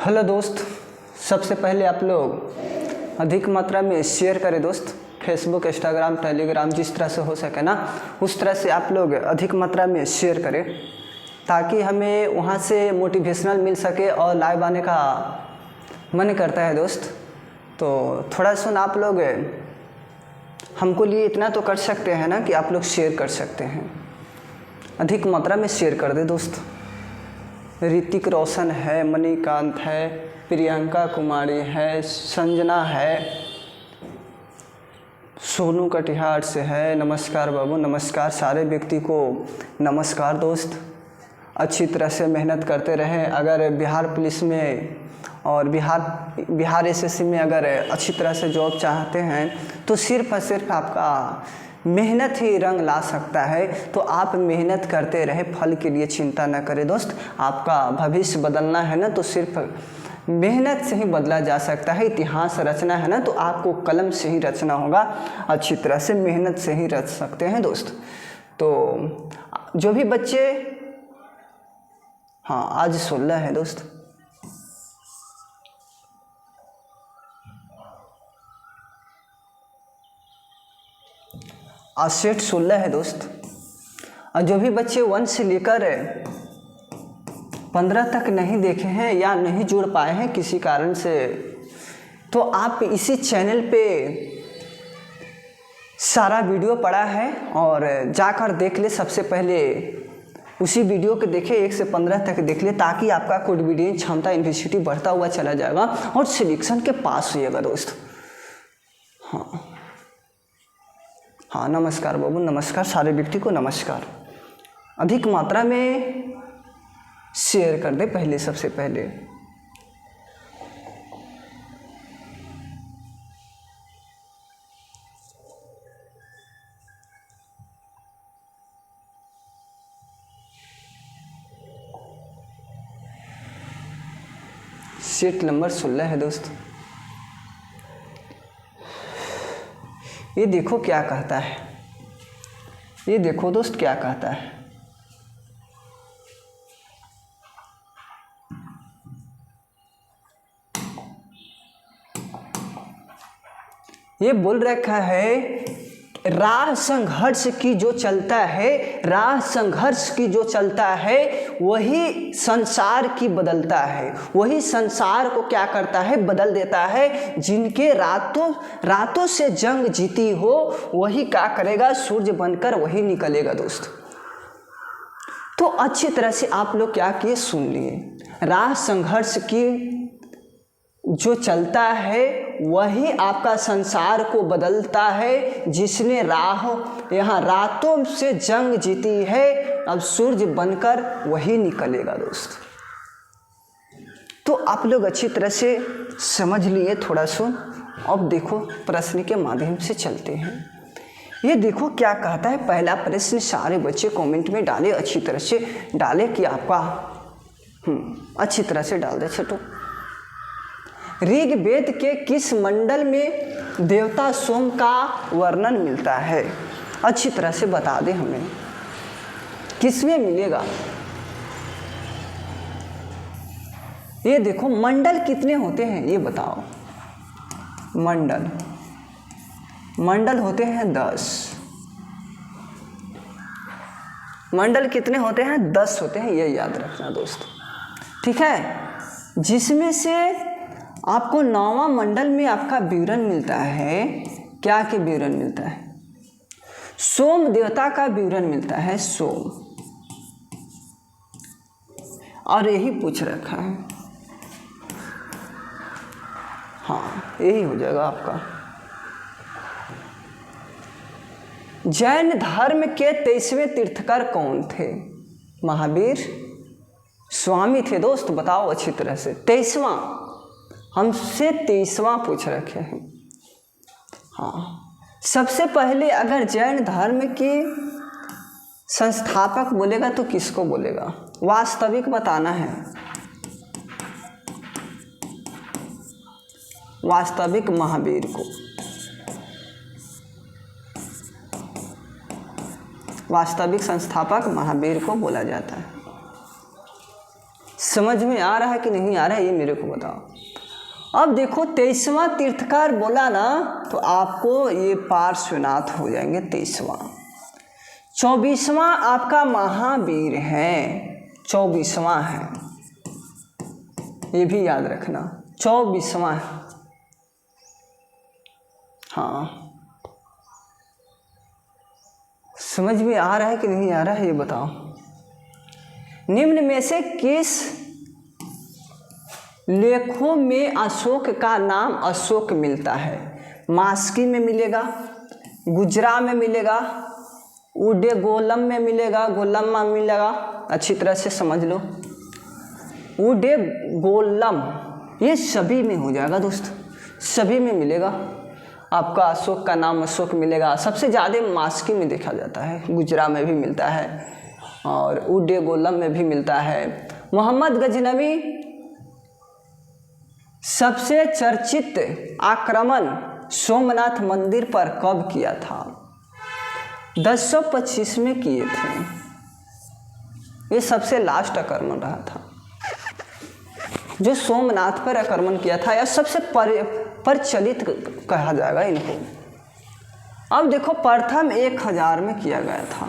Hello दोस्त, सबसे पहले आप लोग अधिक मात्रा में शेयर करें दोस्त। फेसबुक, इंस्टाग्राम, टेलीग्राम, जिस तरह से हो सके ना उस तरह से आप लोग अधिक मात्रा में शेयर करें ताकि हमें वहाँ से मोटिवेशनल मिल सके और लाइव आने का मन करता है दोस्त। तो थोड़ा सुन आप लोग हमको लिए इतना तो कर सकते हैं ना कि आप लोग शेयर कर सकते हैं। अधिक मात्रा में शेयर कर दे दोस्त। ऋतिक रोशन है, मणिकांत है, प्रियंका कुमारी है, संजना है, सोनू कटिहार से है। नमस्कार बाबू, नमस्कार। सारे व्यक्ति को नमस्कार दोस्त। अच्छी तरह से मेहनत करते रहें। अगर बिहार पुलिस में और बिहार एसएससी में अगर अच्छी तरह से जॉब चाहते हैं तो सिर्फ और सिर्फ आपका मेहनत ही रंग ला सकता है। तो आप मेहनत करते रहे, फल के लिए चिंता न करें दोस्त। आपका भविष्य बदलना है ना तो सिर्फ मेहनत से ही बदला जा सकता है। इतिहास रचना है ना तो आपको कलम से ही रचना होगा। अच्छी तरह से मेहनत से ही रच सकते हैं दोस्त। तो जो भी बच्चे, हाँ आज 16 है दोस्त। आज सेट 16 है दोस्त। और जो भी बच्चे 1 से लेकर 15 तक नहीं देखे हैं या नहीं जुड़ पाए हैं किसी कारण से, तो आप इसी चैनल पे सारा वीडियो पड़ा है और जाकर देख ले। सबसे पहले उसी वीडियो को देखें, 1 से 15 तक देख ले ताकि आपका कोडिंग क्षमता यूनिवर्सिटी बढ़ता हुआ चला जाएगा और सिलेक्शन के पास होइएगा दोस्त। हाँ नमस्कार बाबू, नमस्कार। सारे व्यक्ति को नमस्कार। अधिक मात्रा में शेयर कर दे पहले, सबसे पहले। सीट नंबर 16 है दोस्त। ये देखो क्या कहता है, ये देखो दोस्त क्या कहता है। ये बोल रखा है राह संघर्ष की जो चलता है, राह संघर्ष की जो चलता है वही संसार की बदलता है। वही संसार को क्या करता है, बदल देता है। जिनके रातों से जंग जीती हो वही क्या करेगा, सूर्य बनकर वही निकलेगा दोस्त। तो अच्छी तरह से आप लोग क्या किए, सुन लिए। राह संघर्ष की जो चलता है वही आपका संसार को बदलता है। जिसने यहाँ रातों से जंग जीती है अब सूर्य बनकर वही निकलेगा दोस्त। तो आप लोग अच्छी तरह से समझ लिए। थोड़ा सुन, अब देखो प्रश्न के माध्यम से चलते हैं। ये देखो क्या कहता है। पहला प्रश्न सारे बच्चे कमेंट में डाले, अच्छी तरह से डाले कि आपका अच्छी तरह से डाल दे छोटू। ऋग्वेद के किस मंडल में देवता सोम का वर्णन मिलता है? अच्छी तरह से बता दे हमें, किसमें मिलेगा। ये देखो मंडल कितने होते हैं ये बताओ। मंडल होते हैं 10। मंडल कितने होते हैं? 10 होते हैं, ये याद रखना दोस्त, ठीक है। जिसमें से आपको 9वां मंडल में आपका विवरण मिलता है। क्या के विवरण मिलता है? सोम देवता का विवरण मिलता है, सोम। और यही पूछ रखा है, हाँ यही हो जाएगा आपका। जैन धर्म के 23वें तीर्थकर कौन थे? महावीर स्वामी थे दोस्त। बताओ अच्छी तरह से। 23वां, हमसे 23वां पूछ रखे हैं। हाँ, सबसे पहले अगर जैन धर्म के संस्थापक बोलेगा तो किसको बोलेगा? वास्तविक बताना है। वास्तविक महावीर को। वास्तविक संस्थापक महावीर को बोला जाता है। समझ में आ रहा है कि नहीं आ रहा है, ये मेरे को बताओ। अब देखो 23वां तीर्थकार बोला ना, तो आपको ये पार्श्वनाथ हो जाएंगे 23वां। 24वां आपका महावीर है, 24वां है, ये भी याद रखना, 24वां है। हाँ, समझ में आ रहा है कि नहीं आ रहा है, ये बताओ। निम्न में से किस लेखों में अशोक का नाम अशोक मिलता है? मास्की में मिलेगा, गुजरा में मिलेगा, उडे गोलम में मिलेगा, गोलम में मिलेगा, अच्छी तरह से समझ लो, उडे गोलम, ये सभी में हो जाएगा दोस्त, सभी में मिलेगा आपका अशोक का नाम अशोक मिलेगा। सबसे ज़्यादा मास्की में देखा जाता है, गुजरा में भी मिलता है और उडे गोलम में भी मिलता है। मोहम्मद गजनवी सबसे चर्चित आक्रमण सोमनाथ मंदिर पर कब किया था? 1025 में किए थे, ये सबसे लास्ट आक्रमण रहा था जो सोमनाथ पर आक्रमण किया था, या सबसे प्रचलित कहा जाएगा इनको। अब देखो प्रथम 1000 में किया गया था,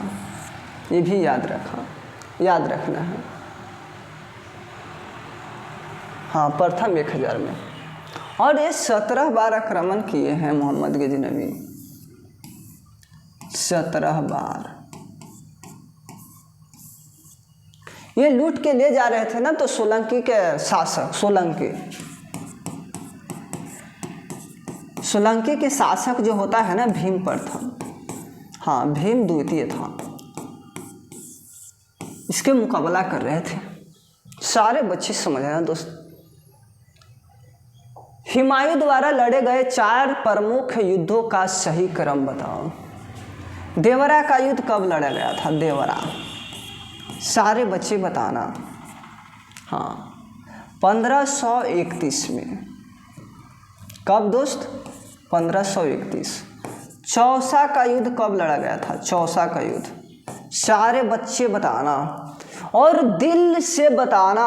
ये भी याद रखना है। हाँ, प्रथम 1000 में, और ये 17 बार आक्रमण किए हैं मोहम्मद गजनवी, 17 बार। ये लूट के ले जा रहे थे ना, तो सोलंकी के शासक, सोलंकी के शासक जो होता है ना, भीम प्रथम, हाँ भीम द्वितीय था, इसके मुकाबला कर रहे थे। सारे बच्चे समझ रहे हैं दोस्त। हुमायूं द्वारा लड़े गए 4 प्रमुख युद्धों का सही क्रम बताओ। देवरा का युद्ध कब लड़ा गया था? देवरा, सारे बच्चे बताना। हाँ, 1531 में। कब दोस्त? 1531। चौसा का युद्ध कब लड़ा गया था? चौसा का युद्ध, सारे बच्चे बताना और दिल से बताना,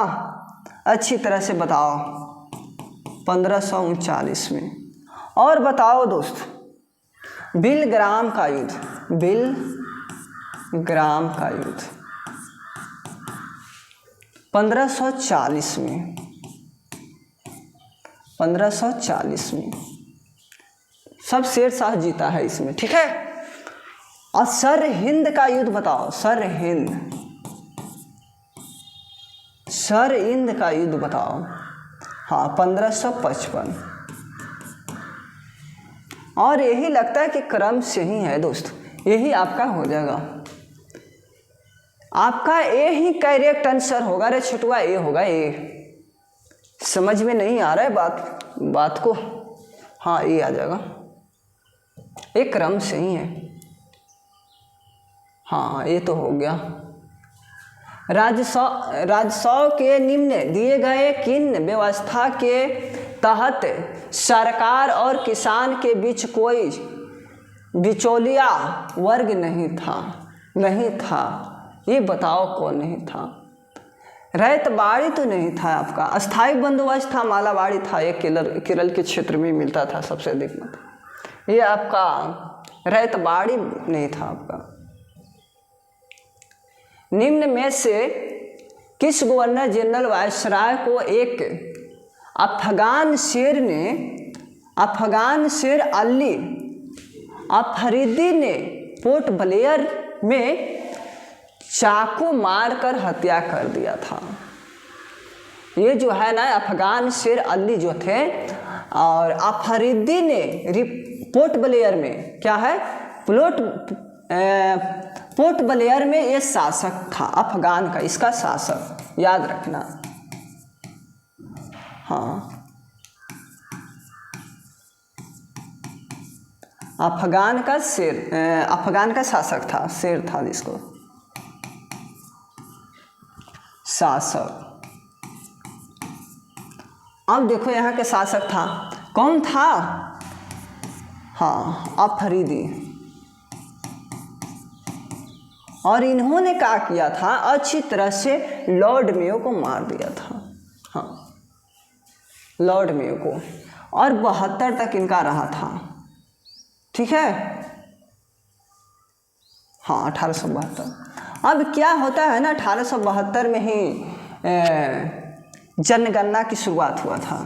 अच्छी तरह से बताओ। 1539 में। और बताओ दोस्त, बिलग्राम का युद्ध, बिलग्राम का युद्ध 1540 में, 1540 में। सब शेर शाह जीता है इसमें, ठीक है। और सरहिंद का युद्ध बताओ, सरहिंद का युद्ध बताओ। हाँ, 1555। और यही लगता है कि क्रम से ही है दोस्त, यही आपका हो जाएगा, आपका ए ही करेक्ट आंसर होगा रे छुटुआ, ए होगा ए। समझ में नहीं आ रहा है बात को? हाँ, ए आ जाएगा, एक क्रम से ही है। हाँ, ये तो हो गया। राजस्व के निम्न दिए गए किन व्यवस्था के तहत सरकार और किसान के बीच कोई बिचौलिया वर्ग नहीं था? ये बताओ कौन नहीं था? रैतबाड़ी तो नहीं था आपका, अस्थाई बंदोबस्त था, मालाबाड़ी था, ये केरल के क्षेत्र में मिलता था सबसे अधिक मत। ये आपका रैतबाड़ी नहीं था आपका। निम्न में से किस गवर्नर जनरल वायसराय को एक अफगान शेर अली अफरीदी ने पोर्ट ब्लेयर में चाकू मारकर हत्या कर दिया था? ये जो है ना, अफगान शेर अली जो थे, और अफरीदी ने पोर्ट ब्लेयर में, क्या है, पोर्ट ब्लेयर में ये शासक था अफगान का, इसका शासक, याद रखना। हाँ, अफगान का शासक था, शेर था जिसको शासक। अब देखो यहाँ के शासक था, कौन था? हाँ, अफरीदी। और इन्होंने क्या किया था, अच्छी तरह से लॉर्ड मेयो को मार दिया था। हाँ, लॉर्ड मेयो को, और 72 तक इनका रहा था। ठीक है, हाँ 1872। अब क्या होता है ना, 1872 में ही जनगणना की शुरुआत हुआ था।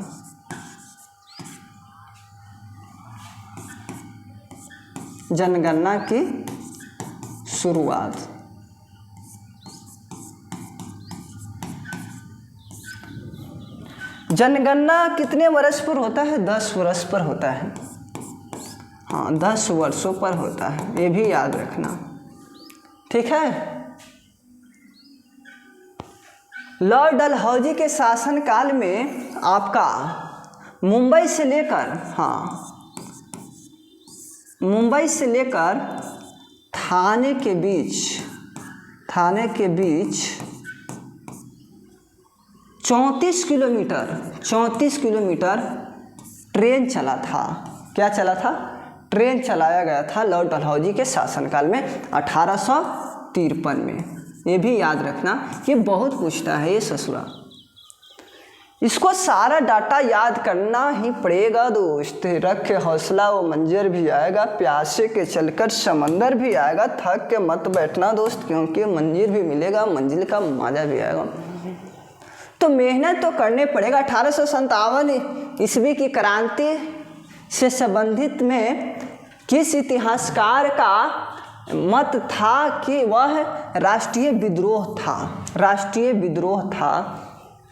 जनगणना की शुरुआत। जनगणना कितने वर्ष पर होता है? 10 वर्ष पर होता है। हाँ, 10 वर्षों पर होता है, ये भी याद रखना। ठीक है, लॉर्ड डलहौजी के शासनकाल में आपका मुंबई से लेकर, हाँ, मुंबई से लेकर थाने के बीच 34 किलोमीटर ट्रेन चला था। क्या चला था? ट्रेन चलाया गया था लॉर्ड डलहौजी के शासनकाल में 1853 में। ये भी याद रखना, ये बहुत पूछता है ये ससुरा। इसको सारा डाटा याद करना ही पड़ेगा दोस्त। रख के हौसला वो मंजर भी आएगा, प्यासे के चलकर समंदर भी आएगा। थक के मत बैठना दोस्त, क्योंकि मंजिल भी मिलेगा, मंजिल का मजा भी आएगा। तो मेहनत तो करने पड़ेगा। 1857 ईस्वी की क्रांति से संबंधित में किस इतिहासकार का मत था कि वह राष्ट्रीय विद्रोह था? राष्ट्रीय विद्रोह था,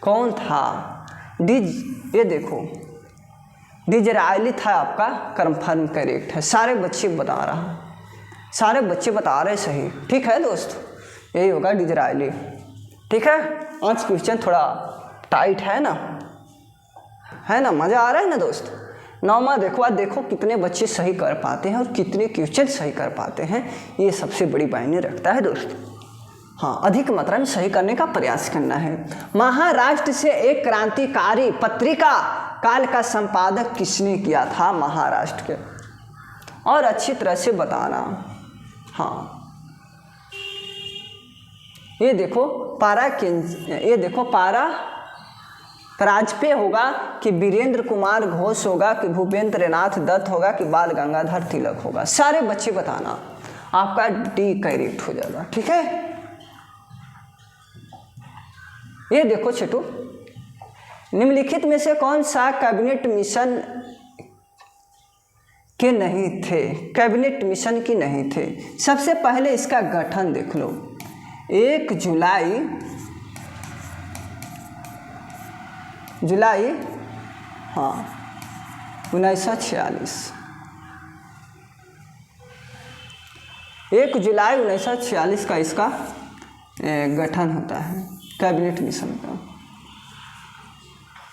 कौन था? ये देखो, डिज़रायली था आपका। कंफर्म करेक्ट है, सारे बच्चे बता रहा, सारे बच्चे बता रहे सही। ठीक है दोस्त, यही होगा डिज़रायली। ठीक है, आज क्वेश्चन थोड़ा टाइट है ना, मज़ा आ रहा है ना दोस्त। 9वां देखो, आज देखो कितने बच्चे सही कर पाते हैं और कितने क्वेश्चन सही कर पाते हैं, ये सबसे बड़ी मायने रखता है दोस्त। हाँ, अधिक मात्रा में सही करने का प्रयास करना है। महाराष्ट्र से एक क्रांतिकारी पत्रिका काल का संपादक किसने किया था? महाराष्ट्र के, और अच्छी तरह से बताना। हाँ, ये देखो पारा प्राजपेय होगा कि वीरेंद्र कुमार घोष होगा कि भूपेंद्र नाथ दत्त होगा कि बाल गंगाधर तिलक होगा। सारे बच्चे बताना, आपका डी करेक्ट हो जाएगा। ठीक है, ये देखो छोटू, निम्नलिखित में से कौन सा कैबिनेट मिशन के नहीं थे? कैबिनेट मिशन की नहीं थे। सबसे पहले इसका गठन देख लो। 1 जुलाई 1946। 1 जुलाई 1946 का इसका गठन होता है कैबिनेट मिशन का।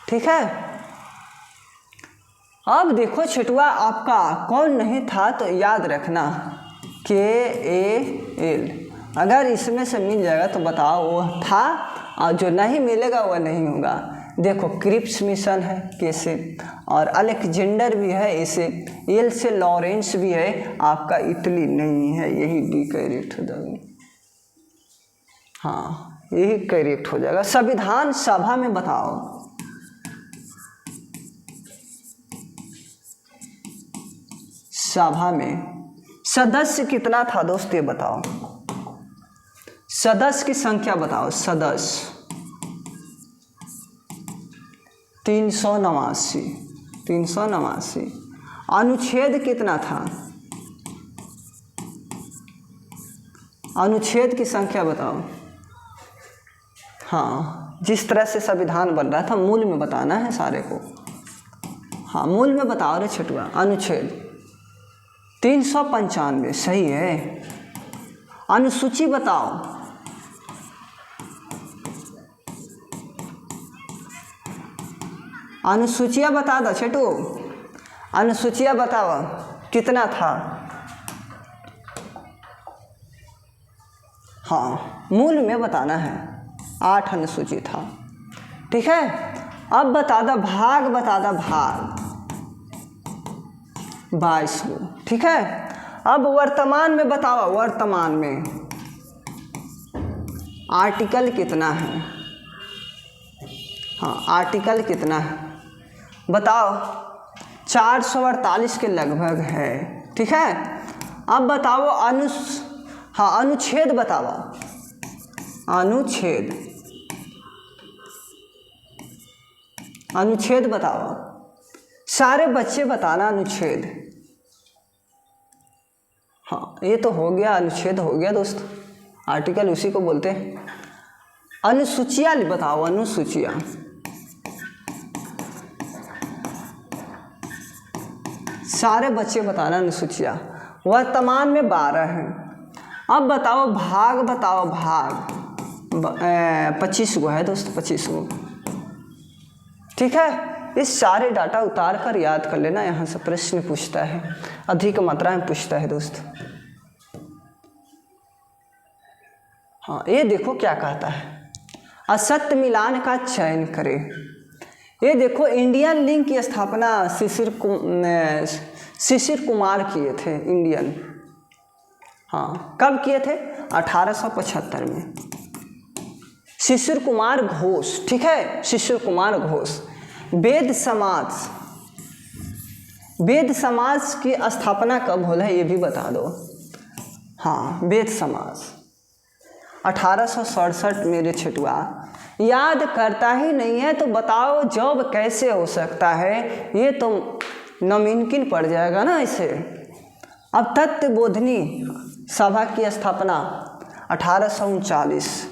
ठीक है, अब देखो छठुआ आपका कौन नहीं था, तो याद रखना KAL। अगर इसमें से मिल जाएगा तो बताओ वो था, और जो नहीं मिलेगा वह नहीं होगा। देखो क्रिप्स मिशन है के से, और अलेक्जेंडर भी है ऐसे, एल से लॉरेंस भी है, आपका इटली नहीं है, यही डी करेक्ट हो जाएगा। हाँ, यही करेक्ट हो जाएगा। संविधान सभा में बताओ, सभा में सदस्य कितना था दोस्त, ये बताओ। सदस्य की संख्या बताओ। सदस्य 389। अनुच्छेद कितना था? अनुच्छेद की संख्या बताओ। हाँ, जिस तरह से संविधान बन रहा था, मूल में बताना है सारे को। हाँ, मूल में बताओ रे छठुआ। अनुच्छेद 395 सही है। अनुसूची बताओ। अनुसूचियाँ बता दो छठू, अनुसूचियाँ बताओ कितना था? हाँ, मूल में बताना है, 8 अनुसूची था। ठीक है, अब बता दो भाग, बता दो भाग 22 गो। ठीक है, अब वर्तमान में बताओ, वर्तमान में आर्टिकल कितना है? हाँ, आर्टिकल कितना है बताओ? 448 के लगभग है। ठीक है, अब बताओ अनुच्छेद बताओ। अनुच्छेद बताओ, सारे बच्चे बताना अनुच्छेद। हाँ, ये तो हो गया, अनुच्छेद हो गया दोस्त, आर्टिकल उसी को बोलते हैं। अनुसूचियाँ बताओ, अनुसूचियाँ। सारे बच्चे बताना अनुसूचियाँ। वर्तमान में 12 हैं। अब बताओ भाग, बताओ भाग। 25 गो है दोस्त, 25 गो। ठीक है, इस सारे डाटा उतार कर याद कर लेना, यहाँ से प्रश्न पूछता है, अधिक मात्रा में पूछता है दोस्त। हाँ, ये देखो क्या कहता है, असत्य मिलान का चयन करें। ये देखो, इंडियन लिंक की स्थापना शिशिर कुमार किए थे, इंडियन। हाँ, कब किए थे? 1875 में। शिशिर कुमार घोष। ठीक है, शिशिर कुमार घोष। वेद समाज की स्थापना कब होला है ये भी बता दो। हाँ, वेद समाज 1867। मेरे छठुआ याद करता ही नहीं है तो बताओ जॉब कैसे हो सकता है? ये तो नामुमकिन पड़ जाएगा ना इसे। अब तत्वबोधिनी सभा की स्थापना 1839।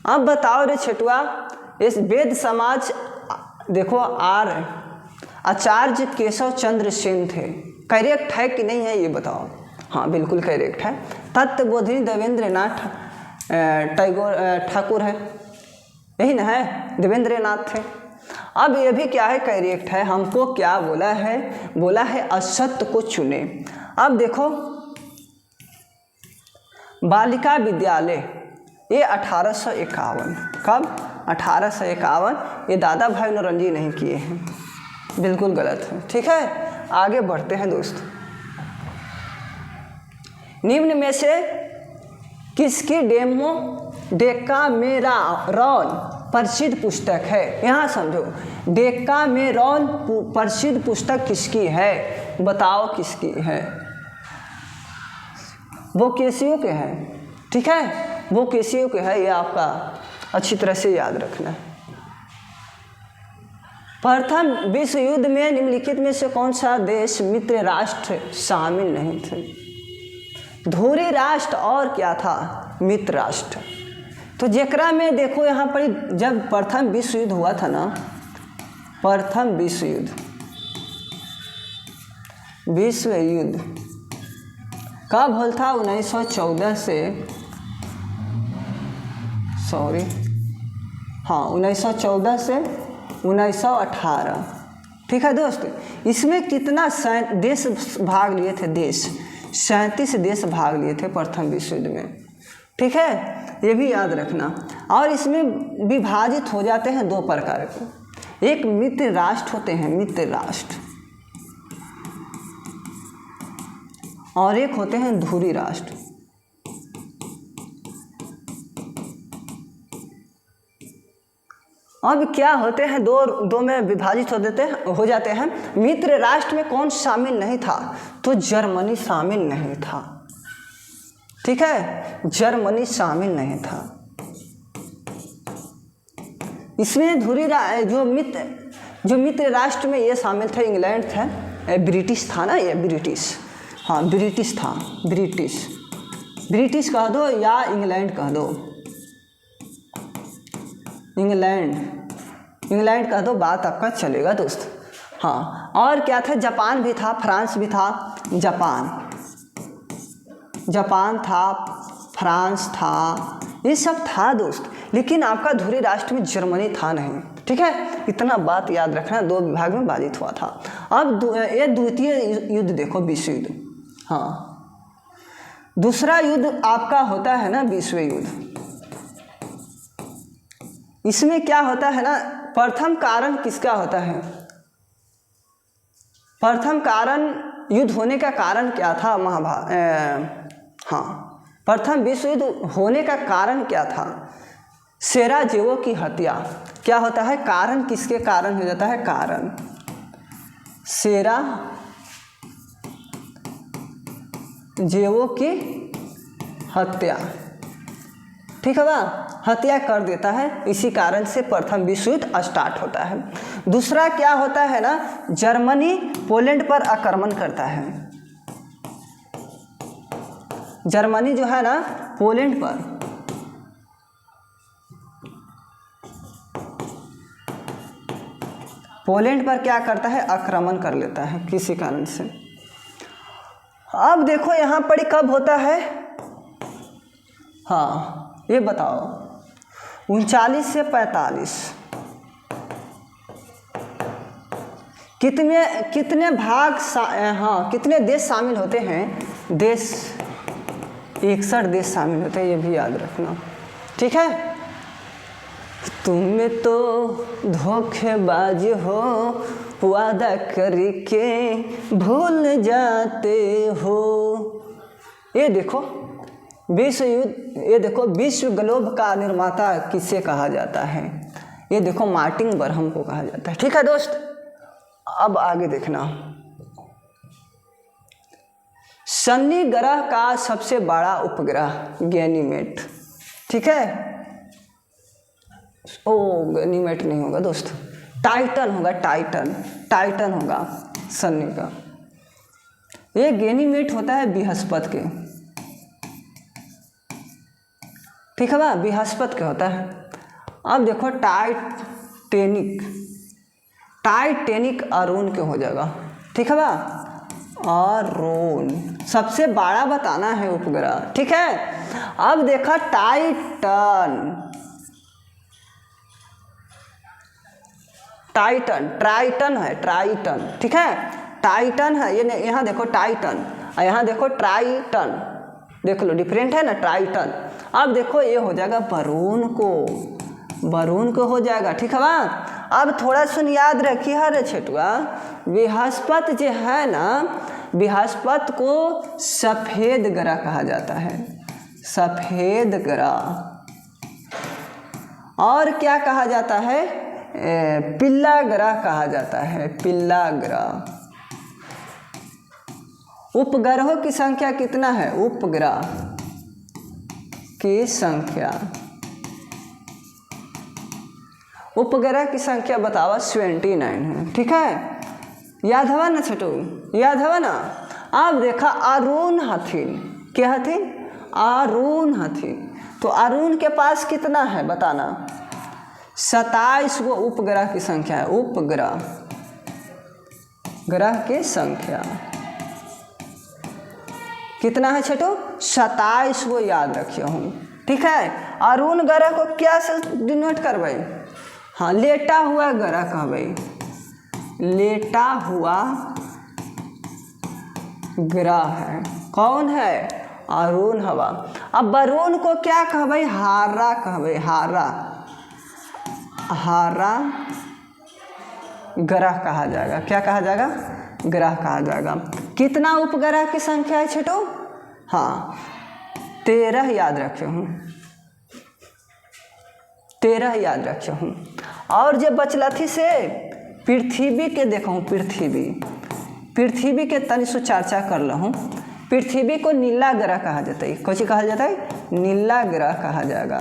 अब बताओ रे छठुआ, इस वेद समाज, देखो आचार्य केशव चंद्र सेन थे। करेक्ट है कि नहीं है ये बताओ? हाँ, बिल्कुल करेक्ट है। तत्वबोधिनी देवेंद्रनाथ ठाकुर है, यही ना है, देवेंद्रनाथ थे। अब ये भी क्या है? करेक्ट है। हमको क्या बोला है? बोला है असत्य को चुने। अब देखो, बालिका विद्यालय ये 1851। कब? 1851। ये दादा भाई नौरोजी नहीं किए हैं, बिल्कुल गलत है। ठीक है, आगे बढ़ते हैं दोस्त। निम्न में से किसकी डेकामेरॉन प्रसिद्ध पुस्तक है? यहाँ समझो, डेकामेरॉन प्रसिद्ध पुस्तक किसकी है? बताओ किसकी है? वो केसियो के है। ठीक है, वो केसियो के है, ये आपका अच्छी तरह से याद रखना है। प्रथम विश्व युद्ध में निम्नलिखित में से कौन सा देश मित्र राष्ट्र शामिल नहीं थे? धुरी राष्ट्र और क्या था? मित्र राष्ट्र। तो जेकरा में देखो यहाँ पर, जब प्रथम विश्व युद्ध हुआ था ना, प्रथम विश्व युद्ध कब हुआ था? 1914 से 1918। ठीक है दोस्त, इसमें कितना देश भाग लिए थे? 37 देश भाग लिए थे प्रथम विश्व युद्ध में। ठीक है, ये भी याद रखना। और इसमें विभाजित हो जाते हैं 2 प्रकार के। एक मित्र राष्ट्र होते हैं, मित्र राष्ट्र, और एक होते हैं धुरी राष्ट्र। अब क्या होते हैं, दो में विभाजित हो जाते हैं। मित्र राष्ट्र में कौन शामिल नहीं था? तो जर्मनी शामिल नहीं था। ठीक है, जर्मनी शामिल नहीं था। इसमें जो मित्र राष्ट्र में ये शामिल थे, इंग्लैंड था, ब्रिटिश था ना, ये ब्रिटिश। हाँ, ब्रिटिश था, ब्रिटिश कह दो या इंग्लैंड कह दो, इंग्लैंड कह दो, बात आपका चलेगा दोस्त। हाँ, और क्या था? जापान भी था, फ्रांस भी था। जापान था, फ्रांस था, ये सब था दोस्त। लेकिन आपका धुरी राष्ट्र में जर्मनी था नहीं। ठीक है, इतना बात याद रखना, 2 विभाग में विभाजित हुआ था। अब ये द्वितीय युद्ध देखो, विश्व युद्ध। हाँ, दूसरा युद्ध आपका होता है ना विश्व युद्ध। इसमें क्या होता है ना, प्रथम कारण किसका होता है? प्रथम कारण युद्ध होने का कारण क्या था? हाँ, प्रथम विश्व युद्ध होने का कारण क्या था? सेराजेवो की हत्या। क्या होता है कारण? किसके कारण हो जाता है? कारण सेराजेवो की हत्या, ठीक है ना, हत्या कर देता है, इसी कारण से प्रथम विश्व युद्ध स्टार्ट होता है। दूसरा क्या होता है ना, जर्मनी पोलैंड पर आक्रमण करता है। जर्मनी जो है ना पोलैंड पर क्या करता है? आक्रमण कर लेता है किसी कारण से। अब देखो यहाँ पर कब होता है? हाँ ये बताओ, 39 से 45 कितने भाग कितने देश शामिल होते हैं? देश 61 देश शामिल होते हैं, ये भी याद रखना, ठीक है। तुम तो धोखेबाज हो, वादा करके भूल जाते हो। ये देखो विश्व युद्ध, ये देखो विश्व ग्लोब का निर्माता किसे कहा जाता है? ये देखो मार्टिन बरहम को कहा जाता है, ठीक है दोस्त। अब आगे देखना, शनि ग्रह का सबसे बड़ा उपग्रह गैनीमेड, ठीक है। ओ गैनीमेड नहीं होगा दोस्त, टाइटन होगा, टाइटन होगा शनि का। ये गैनीमेड होता है बृहस्पति के, ठीक है बा, बृहस्पति के होता है। अब देखो टाइटैनिक अरुण के हो जाएगा, ठीक है बा, अरुण सबसे बड़ा बताना है उपग्रह, ठीक है। अब देखा ट्राइटन है, ठीक है, टाइटन है। ये यहाँ देखो टाइटन और यहाँ देखो ट्राइटन, देख लो डिफरेंट है ना, ट्राइटन। अब देखो ये हो जाएगा बरून को हो जाएगा, ठीक है बा। अब थोड़ा सुन याद रखिए हरे छेटुआ, बृहस्पति जो है ना, बृहस्पति को सफ़ेद ग्रह कहा जाता है, सफ़ेद ग्रह। और क्या कहा जाता है? पिल्ला ग्रह कहा जाता है, पिल्ला ग्रह। उपग्रहों की संख्या कितना है? उपग्रह की संख्या, उपग्रह की संख्या बतावा 29 है, ठीक है। याद हवा ना छोटू, याद हवा ना। अब देखा अरुण हथिन, क्या हथिन? अरुण हथिन। तो अरुण के पास कितना है बताना? 27 गो उपग्रह की संख्या है, उपग्रह ग्रह की संख्या कितना है छोटू? 27 गो याद रखिए हूँ, ठीक है। अरुण ग्रह को क्या से डिनोट करवाई? हाँ लेटा हुआ ग्रह कहवाई, लेटा हुआ ग्रह है। कौन है? अरुण हवा। अब वरुण को क्या कहवाई? हारा कहवाई, हारा ग्रह कहा जाएगा। क्या कहा जाएगा? ग्रह कहा जाएगा। कितना उपग्रह की संख्या है छोटू? हाँ 13 याद रखे हूँ, 13 याद रखे हूँ। और जो बचला थी से पृथ्वी के देखो, पृथ्वी के तनि सो चर्चा कर लहूँ। पृथ्वी को नीला ग्रह कहा जाता है, कौन सी कहा जाता है? नीला ग्रह कहा जाएगा,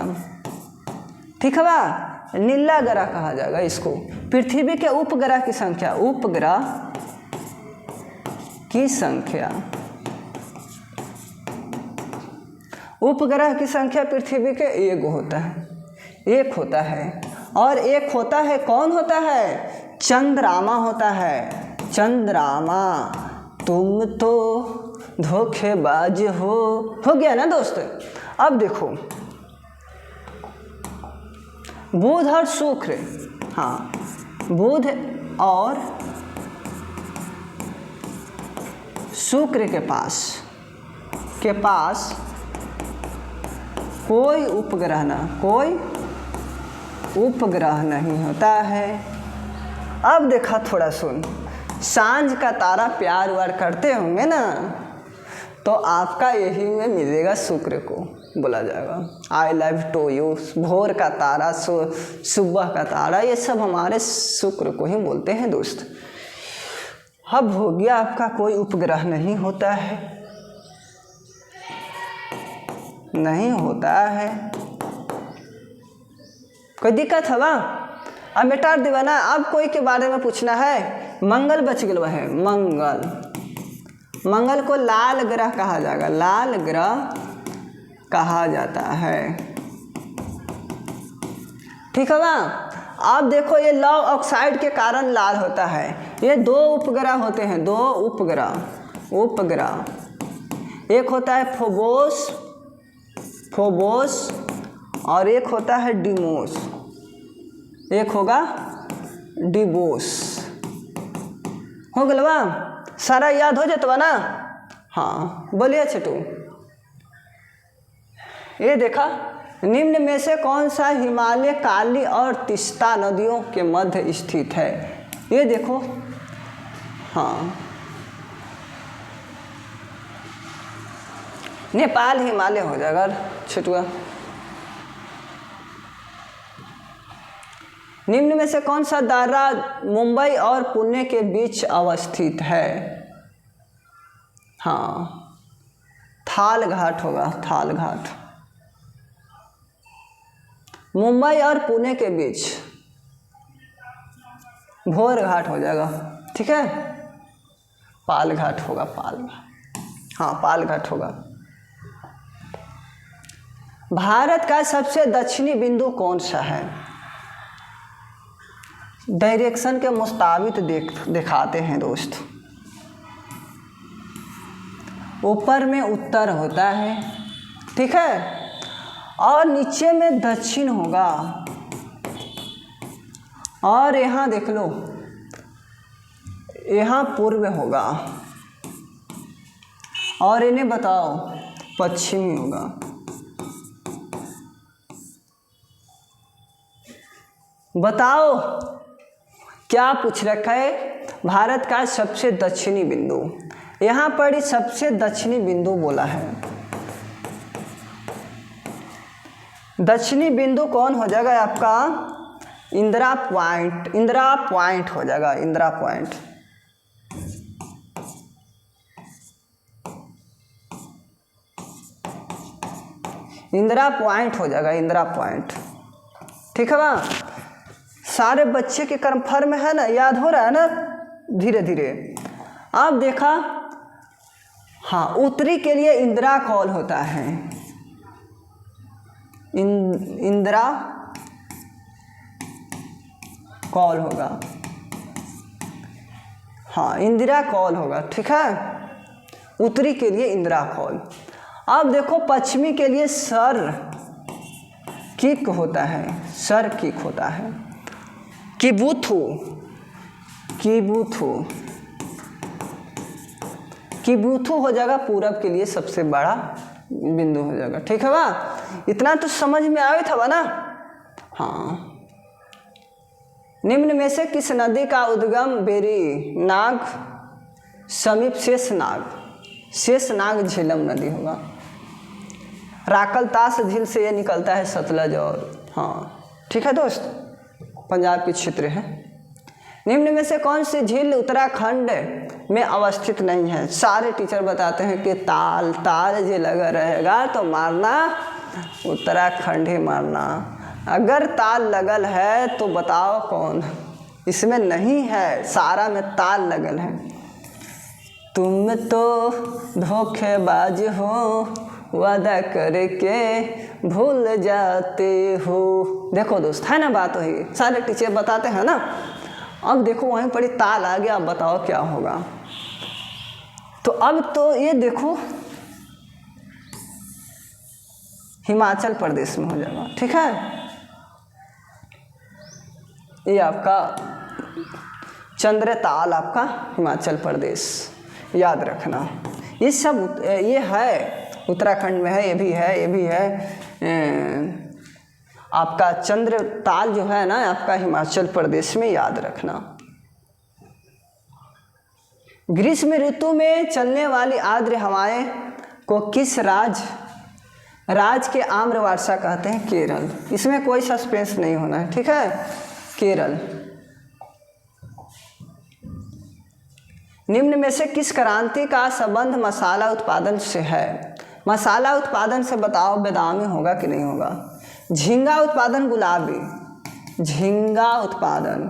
ठीक है बा, नीला ग्रह कहा जाएगा इसको। पृथ्वी के उपग्रह की संख्या, उपग्रह की संख्या, उपग्रह की संख्या पृथ्वी के एक होता है, और एक होता है, कौन होता है? चंद्रमा होता है, चंद्रमा। तुम तो धोखेबाज हो गया ना दोस्त। अब देखो बुध और शुक्र, हाँ बुध और शुक्र के पास कोई उपग्रह नहीं होता है। अब देखा थोड़ा सुन, सांझ का तारा प्यार वार करते होंगे ना, तो आपका यही में मिलेगा, शुक्र को बोला जाएगा। आई लव टू यू, भोर का तारा, सुबह का तारा, ये सब हमारे शुक्र को ही बोलते हैं दोस्त। अब हो गया आपका, कोई उपग्रह नहीं होता है, नहीं होता है, कोई दिक्कत है वहाँ? अब बेटा दीवाना, अब कोई के बारे में पूछना है। मंगल बच गया है, मंगल, मंगल को लाल ग्रह कहा जाएगा, लाल ग्रह कहा जाता है, ठीक है ना। आप देखो ये लव ऑक्साइड के कारण लाल होता है। ये दो उपग्रह होते हैं, दो उपग्रह, एक होता है फोबोस और एक होता है डिमोस, एक होगा डिबोस। हो गलवा, सारा याद हो जाता ना? हाँ बोलिए छोटू। ये देखा, निम्न में से कौन सा हिमालय काली और तीस्ता नदियों के मध्य स्थित है? ये देखो, हाँ नेपाल हिमालय हो जाएगा छोटुआ। निम्न में से कौन सा दर्रा मुंबई और पुणे के बीच अवस्थित है? हाँ थाल घाट होगा, थाल घाट, मुंबई और पुणे के बीच भोर घाट हो जाएगा, ठीक है। पाल घाट होगा, पाल घाट, हाँ पाल घाट होगा। भारत का सबसे दक्षिणी बिंदु कौन सा है? डायरेक्शन के मुताबिक दिखाते हैं दोस्त। ऊपर में उत्तर होता है, ठीक है, और नीचे में दक्षिण होगा, और यहाँ देख लो, यहाँ पूर्व होगा, और इन्हें बताओ पश्चिमी होगा। बताओ क्या पूछ रखा है? भारत का सबसे दक्षिणी बिंदु, यहाँ पर ही सबसे दक्षिणी बिंदु बोला है। दक्षिणी बिंदु कौन हो जाएगा आपका? इंदिरा पॉइंट, इंदिरा पॉइंट हो जाएगा, इंदिरा पॉइंट। इंदिरा पॉइंट हो जाएगा, इंदिरा पॉइंट, ठीक है ना। सारे बच्चे के कन्फर्म है ना, याद हो रहा है ना धीरे धीरे। आप देखा, हाँ उत्तरी के लिए इंदिरा कॉल होता है, इंदिरा कॉल होगा, हाँ इंदिरा कॉल होगा, ठीक है। उत्तरी के लिए इंदिरा कॉल। अब देखो पश्चिमी के लिए सर किक होता है, सर किक होता है, किबुथु, किबुथु, किबुथु हो जाएगा पूरब के लिए सबसे बड़ा बिंदु हो जाएगा, ठीक है बा। इतना तो समझ में आया था ना। हाँ, निम्न में से किस नदी का उद्गम बेरी नाग समीप शेषनाग झेलम नदी होगा? राकलतास झील से ये निकलता है सतलज, और हाँ ठीक है दोस्त, पंजाब के क्षेत्र है। निम्न में से कौन सी झील उत्तराखंड में अवस्थित नहीं है? सारे टीचर बताते हैं कि ताल, ताल जो लगा रहेगा तो मारना उत्तराखंड ही मारना। अगर ताल लगल है तो बताओ कौन? इसमें नहीं है, सारा में ताल लगल है। तुम तो धोखेबाज हो, वादा करके भूल जाते हो। देखो दोस्त, है ना बात वही, सारे टीचर बताते हैं ना। अब देखो वहीं पर ताल आ गया, अब बताओ क्या होगा? तो अब तो ये देखो हिमाचल प्रदेश में हो जाएगा, ठीक है। ये आपका चंद्रताल, आपका हिमाचल प्रदेश, याद रखना। ये सब ये है उत्तराखंड में है, ये भी है, ये भी है। आपका चंद्रताल जो है ना आपका हिमाचल प्रदेश में, याद रखना। ग्रीष्म ऋतु में चलने वाली आर्द्र हवाएं को किस राज के आम्रवर्षा कहते हैं? केरल। इसमें कोई सस्पेंस नहीं होना है, ठीक है। केरल। निम्न में से किस क्रांति का संबंध मसाला उत्पादन से है? मसाला उत्पादन से बताओ, बेदामी होगा कि नहीं होगा? झींगा उत्पादन, गुलाबी। झींगा उत्पादन,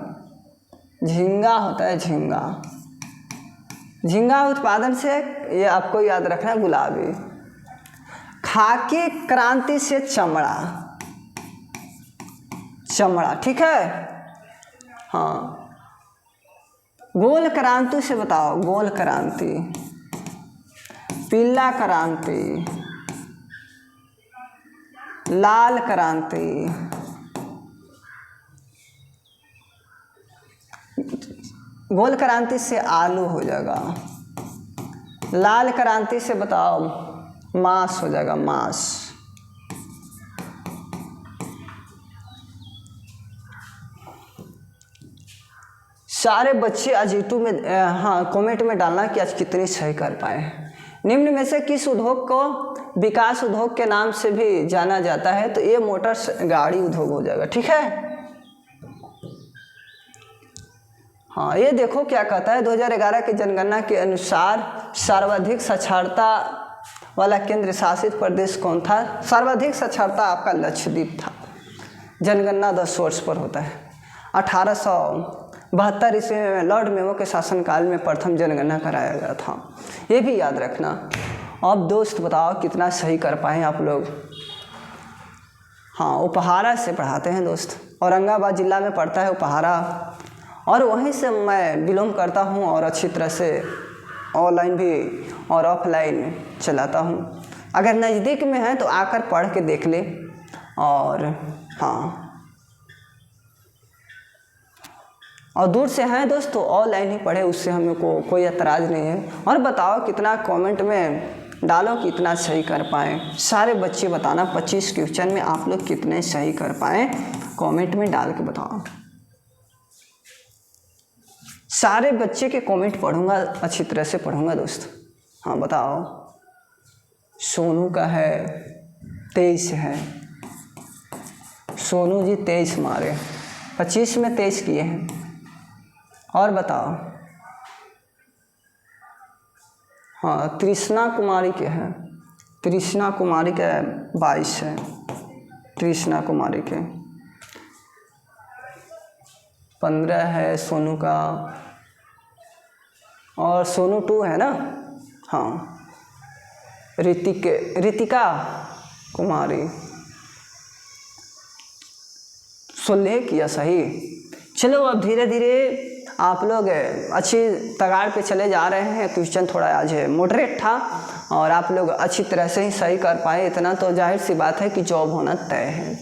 झींगा होता है झींगा। झींगा उत्पादन से, ये आपको याद रखना है, गुलाबी। खाकी क्रांति से चमड़ा, चमड़ा, ठीक है। हाँ। गोल क्रांति से बताओ, गोल क्रांति। पीला क्रांति, लाल क्रांति। गोल क्रांति से आलू हो जाएगा। लाल क्रांति से बताओ, मांस हो जाएगा, मांस। सारे बच्चे आज यूट्यूब में कमेंट में डालना कि आज कितनी सही कर पाए। निम्न में से किस उद्योग को विकास उद्योग के नाम से भी जाना जाता है? तो ये मोटर गाड़ी उद्योग हो जाएगा, ठीक है। हाँ, ये देखो क्या कहता है, 2011 की जनगणना के अनुसार सर्वाधिक साक्षरता वाला केंद्र शासित प्रदेश कौन था? सर्वाधिक साक्षरता आपका लक्षद्वीप था। जनगणना 10 वर्ष पर होता है। 1872 ईस्वी में लॉर्ड मेयो के शासनकाल में प्रथम जनगणना कराया गया था, ये भी याद रखना। अब दोस्त बताओ कितना सही कर पाए आप लोग। हाँ, उपहारा से पढ़ाते हैं दोस्त। औरंगाबाद जिला में पड़ता है उपहारा, और वहीं से मैं बिलोंग करता हूँ और अच्छी तरह से ऑनलाइन भी और ऑफलाइन चलाता हूँ। अगर नज़दीक में है तो आकर पढ़ के देख ले। और हाँ, और दूर से हैं दोस्त तो ऑनलाइन ही पढ़े, उससे हमें को कोई एतराज़ नहीं है। और बताओ कितना कमेंट में डालो कि इतना सही कर पाएँ। सारे बच्चे बताना 25 क्वेश्चन में आप लोग कितने सही कर पाएँ, कमेंट में डाल के बताओ। सारे बच्चे के कमेंट पढ़ूंगा, अच्छी तरह से पढ़ूंगा दोस्त। हाँ बताओ। सोनू का है 23 है। सोनू जी 23 मारे, 25 में 23 किए हैं। और बताओ। हाँ, तृष्णा कुमारी के हैं। तृष्णा कुमारी के 22 है। तृष्णा कुमारी के 15 है सोनू का। और सोनू 2 है ना। हाँ, रितिका कुमारी 16 किया सही। चलो अब धीरे धीरे आप लोग अच्छी तगाड़ पे चले जा रहे हैं। क्वेश्चन थोड़ा आज मॉडरेट था और आप लोग अच्छी तरह से ही सही कर पाए, इतना तो जाहिर सी बात है कि जॉब होना तय है।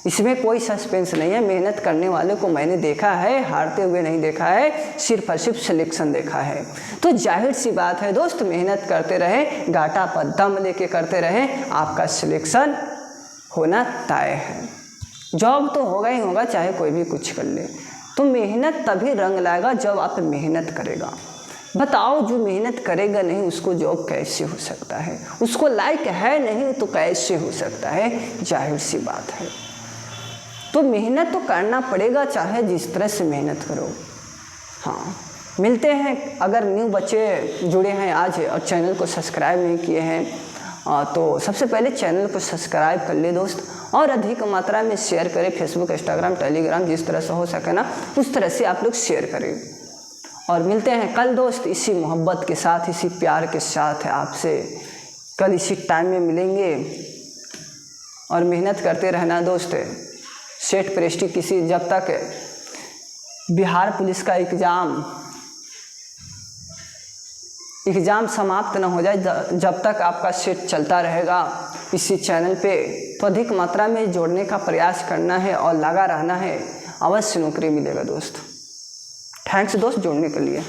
इसमें कोई सस्पेंस नहीं है। मेहनत करने वाले को मैंने देखा है, हारते हुए नहीं देखा है, सिर्फ और सिर्फ सिलेक्शन देखा है। तो जाहिर सी बात है दोस्त, मेहनत करते रहे, घाटा पर दम लेके करते रहे, आपका सिलेक्शन होना तय है। जॉब तो होगा ही होगा, चाहे कोई भी कुछ कर ले। तो मेहनत तभी रंग लाएगा जब आप मेहनत करेगा। बताओ, जो मेहनत करेगा नहीं उसको जॉब कैसे हो सकता है? उसको लायक है नहीं तो कैसे हो सकता है? जाहिर सी बात है। तो मेहनत तो करना पड़ेगा, चाहे जिस तरह से मेहनत करो। हाँ, मिलते हैं। अगर न्यू बच्चे जुड़े हैं आज और चैनल को सब्सक्राइब नहीं किए हैं तो सबसे पहले चैनल को सब्सक्राइब कर ले दोस्त, और अधिक मात्रा में शेयर करें। फेसबुक, इंस्टाग्राम, टेलीग्राम, जिस तरह से हो सके ना उस तरह से आप लोग शेयर करें। और मिलते हैं कल दोस्त, इसी मोहब्बत के साथ, इसी प्यार के साथ आपसे कल इसी टाइम में मिलेंगे। और मेहनत करते रहना दोस्त। सेट प्रेस्टिज किसी, जब तक बिहार पुलिस का एग्ज़ाम समाप्त न हो जाए, जब तक आपका सेट चलता रहेगा इसी चैनल पे, तो अधिक मात्रा में जोड़ने का प्रयास करना है और लगा रहना है। अवश्य नौकरी मिलेगा दोस्त। थैंक्स दोस्त जुड़ने के लिए।